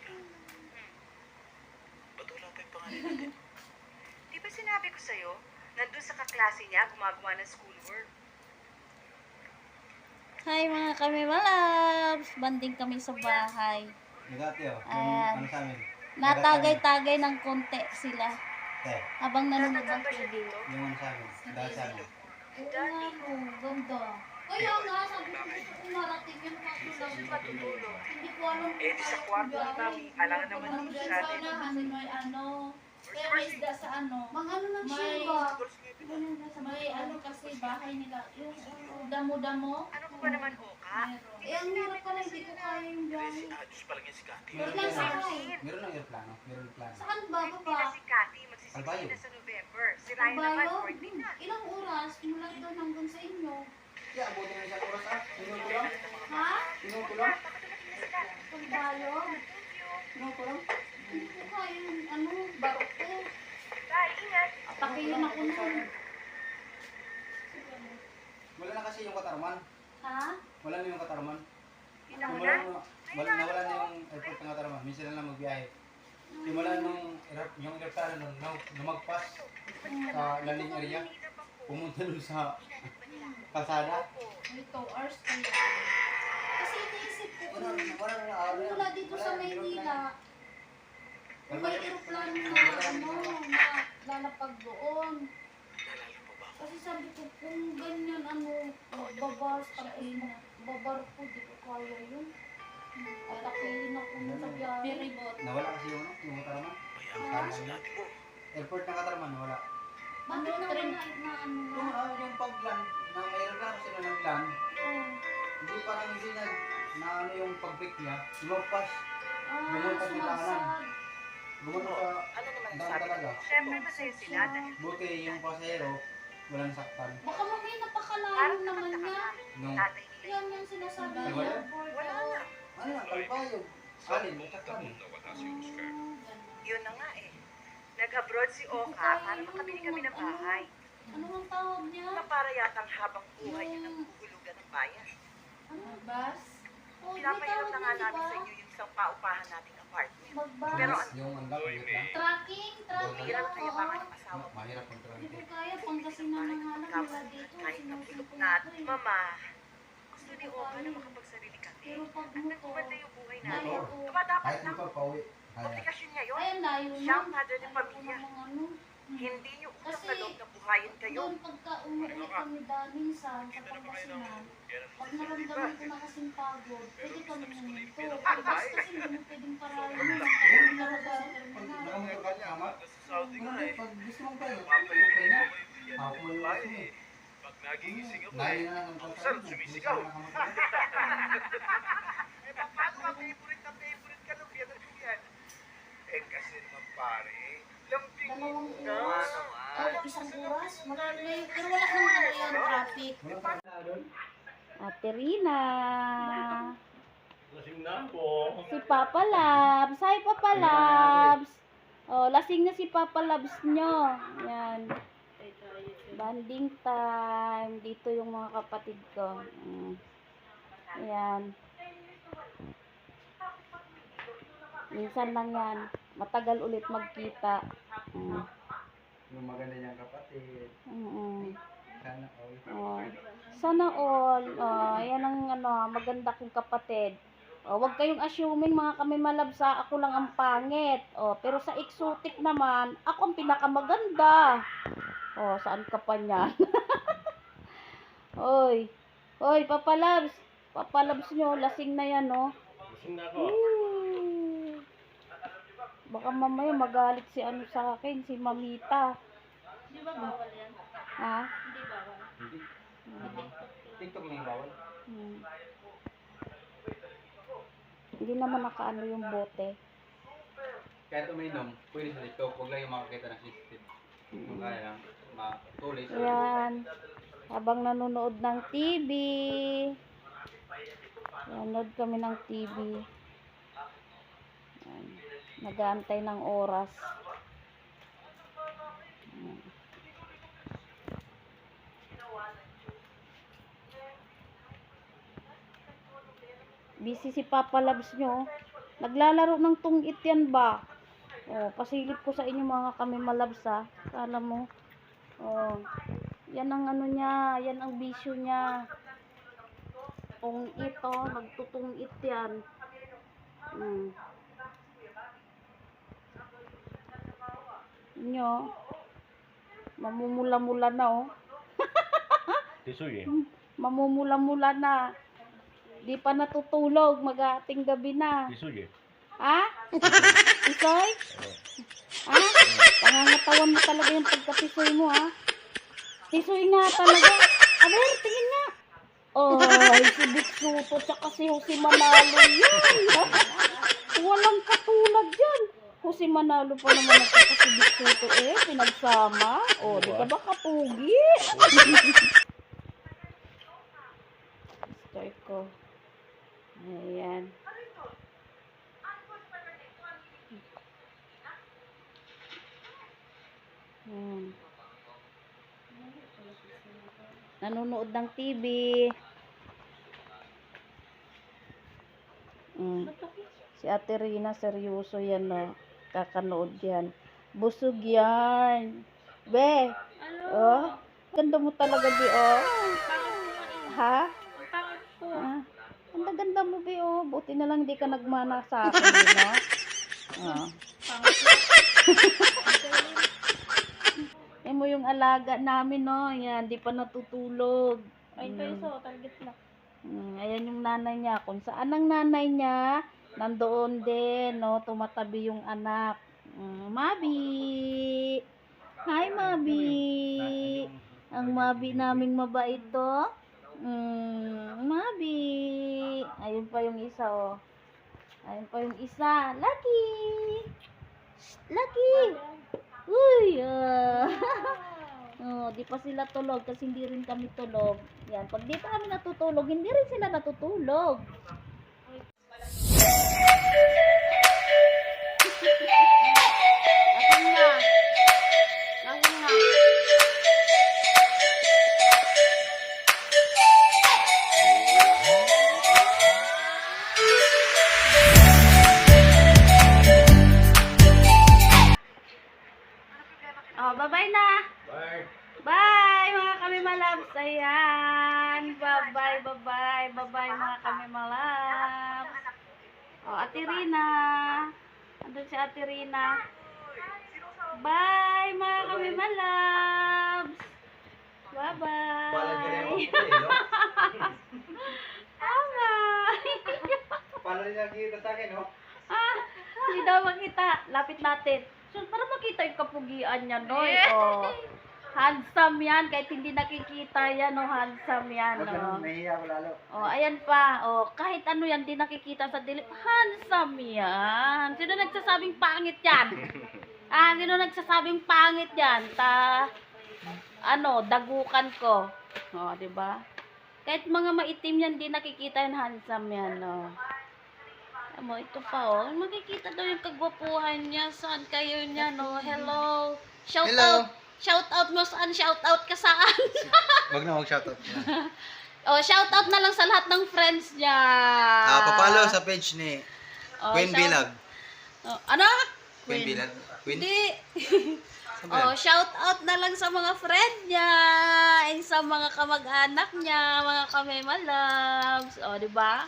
Teka, ba't wala pa yung pangalan natin? Di ba sinabi ko sa'yo, nandun sa kaklase niya, gumagawa ng schoolwork. Hi mga kami malabs! Banding kami sa bahay. Nagati oh. Ayan. Ano sa amin? Natagay-tagay ng konti sila. Eh, Habang nanonood ng TV. yung ano sa amin. Dahil sa amin. Oo, ganda. Kaya nga, sabi ko gusto kong marating yung Matutulog. Hindi ko alam Eh, di sa kwarto ng mami, alam naman ng natin. May ano, kaya may isda sa ano. Mga ano ng May, Shiba. may ano kasi bahay nila. Yung damo-damo. Ano ko ba naman, Oka? Meron. Eh, ang hirap pala, hindi ko kaya yung Eh, biyahe. si Adjus pala yan si Kati. Meron lang sa akin. Meron lang aeroplano. Meron plano. Saan ba? Hindi na si Cathy, magsisisi na sa November. Si Ryan naman, Albayo? 14 na. Ilang oras? Mula doon hanggang sa inyo. Kaya abutin mo isang oras ah. Tinong ko lang. Ha? Tinong ko lang. Albayo? Tinong ko lang. Hindi ko kaya yung ano, barok ko. Bye, ingat. Atakihin ako nun. Wala na kasi yung katarman. Ha? Wala na yung katarman. Ilang Wala na? nawala na yung airport ng katarman. Minsan na lang magbiyahe. Simula nung yung aeroplano nung lumagpas sa landing area, pumunta dun sa kalsada. May 2 hours kayo. Kasi iniisip ko Wala kung na araw yan. mula dito sa Wala, Maynila, kung may aeroplano na ano, na lalapag doon. Naalala mo ba ako? Kasi sabi ko, kung ganyan ano, babas, tapos babarko, di ko kaya yun. Atakihin ako nun sa biyahe. Ferry boat. Nawala kasi yung katarman. Mayaman si Kati. Airport ng katarman, nawala. Bakit naman na ano Yung, na? yung pag-land, na may aeroplano sila nag-land, Oh. hindi parang hindi na ano yung pag-break niya, lumagpas, Ah, Bumuntag ng daanan. sumagsag. gumawa sa Ano naman ang daan sabi talaga. ko? Siyempre, masaya sila dahil Buti yung pasahero, walang saktan. Baka mamaya napakalayo parang naman nakataka niya. ka. Nung, Tatay nila. Yan yung sinasabi Ay, ng wala? airport. Wala nga. ano yan, kalbayog. Alin, saktan. Yun na nga eh. Nag-abroad si Oka para makabili kami ng bahay. Ano ang tawag niya? Na para yatang habang buhay niya ng huhulugan ng bayan. Bus. Oh, may Pinapahirap tawag na nga niya, namin di sa ba? inyo yung isang paupahan nating apartment. Magbas. Pero Yung unlock, wait lang. Tracking, Mahirap oo. kayo mga ng asawa ko. Mahirap ang Hindi traffic. ko kaya, Pangasinan na nga lang nila dito. Kahit na Sinusunod bulok ko na ito eh. Mama, gusto ni Oka na makapagsarili kami. Pero pag At nagkumanda yung buhay Ay, natin. oo. Diba dapat Kahit lang, ikaw pauwi, kaya. obligasyon niya yun. Ay, ang layo Siya ang nun. father ng Ayoko pamilya. namang ano. Hindi niyo utak Kasi na loob na buhayin kayo. Doon pagka umuwi kami minsan sa Pangasinan, pag naramdaman ko na kasing pagod, pwede kami huminto. Pagkas kasi hindi mo pwedeng parayan. Pag narabasan Pag mo na. nakamotor ka, tama? Saudi nga eh. Pag gusto mong payo, okay na. Ako mo yung gusto mo eh. Pag nagigising ako Layo eh. na lang ang Saan kontrata mo. sumisigaw? Eh, paano ka favorite ka nung yan at yan? Eh kasi naman pare, lambing Dalawang na oras. naman. O, isang oras. Marami. Pero wala naman ano yan, traffic. Walang kontrata doon. Ate Rina. Lasing na ako. Si Papa Labs. Hi, Papa Labs. Oh, lasing na si Papa Labs nyo. Yan. Banding time. Dito yung mga kapatid ko. Yan. Minsan lang yan. Matagal ulit magkita. Yung maganda niyang kapatid. Sana all. Oh. Sana all. Yan ang maganda kong kapatid. Huwag kayong assuming mga kami malabsa, ako lang ang pangit. Pero sa exotic naman, ako ang pinakamaganda. Saan ka pa niyan? Oy. Oy, Papa Labs. Papa Labs nyo, lasing na yan, no? Lasing na ako. Baka mamaya magalit si ano sa akin, si Mamita. Di ba bawal yan? Ha? Hindi bawal. Hindi. TikTok na yung bawal. Hindi naman nakaano yung bote. Kahit uminom, pwede sa TikTok. Huwag lang yung makakita ng system. Kung kaya lang, matulis. Ayan. Habang nanonood ng TV. Nanonood kami ng TV. Ayan. Nag-aantay ng oras. Ayan. Busy si Papa Labs nyo. Naglalaro ng tungit yan ba? Oh, pasilip ko sa inyo mga kami malabs ha. Kala mo. Oh. Yan ang ano niya, yan ang bisyo niya. Tungit oh, nagtutungit yan. Nyo. Mamumula-mula na oh. Tisuy eh. Mamumula-mula na. Di pa natutulog, mag-aating gabi na. Tisuy eh. Ha? Tisoy? Ha? Pangangatawan mo talaga yung pagkatisoy mo, ha? Tisoy nga talaga. Aber, tingin nga. Oh, si Big Soto tsaka si Jose Manalo yan. Walang katulad yan. Jose Manalo pa naman at saka si Big Soto eh. Pinagsama. Oh, di ka ba kapugi? Start ko. Ayan. Nanonood ng TV. Si Ate Rina, seryoso yan, no? Kakanood yan. Busog yan. Be, oh, ganda mo talaga, Be, oh. Ha? Ah, ganda mo, Be, oh. Buti na lang di ka nagmana sa akin, no? Oh. Yan mo yung alaga namin, no? Yan, di pa natutulog. Ay, peso, target na. Ayan yung nanay niya. Kung saan ang nanay niya, nandoon din, no? Tumatabi yung anak. Mabi! Hi, Mabi! Ang Mabi naming mabait to. Mabi! Ayun pa yung isa, oh. Ayun pa yung isa. Lucky! Lucky! Uy! Oh, di pa sila tulog kasi hindi rin kami tulog. Yan, pag di pa kami natutulog, hindi rin sila natutulog. Akin na. Akin na. Oh, bye-bye na. Bye. Bye, mga kami malabs. Ayan. Bye-bye, bye-bye. Bye-bye, mga kami malabs. Oh, Ate Rina. Andun si Ate Rina. Bye, mga kami malabs. Bye-bye. Bye-bye. Paano niya kita sa akin, no? Ah, hindi daw makita. Lapit natin. So, para makita yung kapugian niya, no? Oh. Handsome yan. Kahit hindi nakikita yan, no? Handsome yan, Huwag no? ganun, nahihiya ko lalo. Oh, ayan pa. Oh, kahit ano yan, di nakikita sa dilim. Handsome yan. Sino nagsasabing pangit yan? Sino nagsasabing pangit yan? Dagukan ko. Oh, di ba? Kahit mga maitim yan, di nakikita yan. Handsome yan, no? Mo, ito pa, oh. Makikita daw yung kagwapuhan niya. Saan kayo niya, no? Hello. Shout Hello. out. Shout out mo saan? Shout out ka saan? Wag na mag-shoutout. Oh, shout out na lang sa lahat ng friends niya. Papalo sa page ni Oh, Queen shout- Bilag. Oh, ano? Queen Bilag. Queen? Hindi. Saan ba Oh, yan? shout out na lang sa mga friend niya, and sa mga kamag-anak niya, mga kami malabs. Oh, di ba?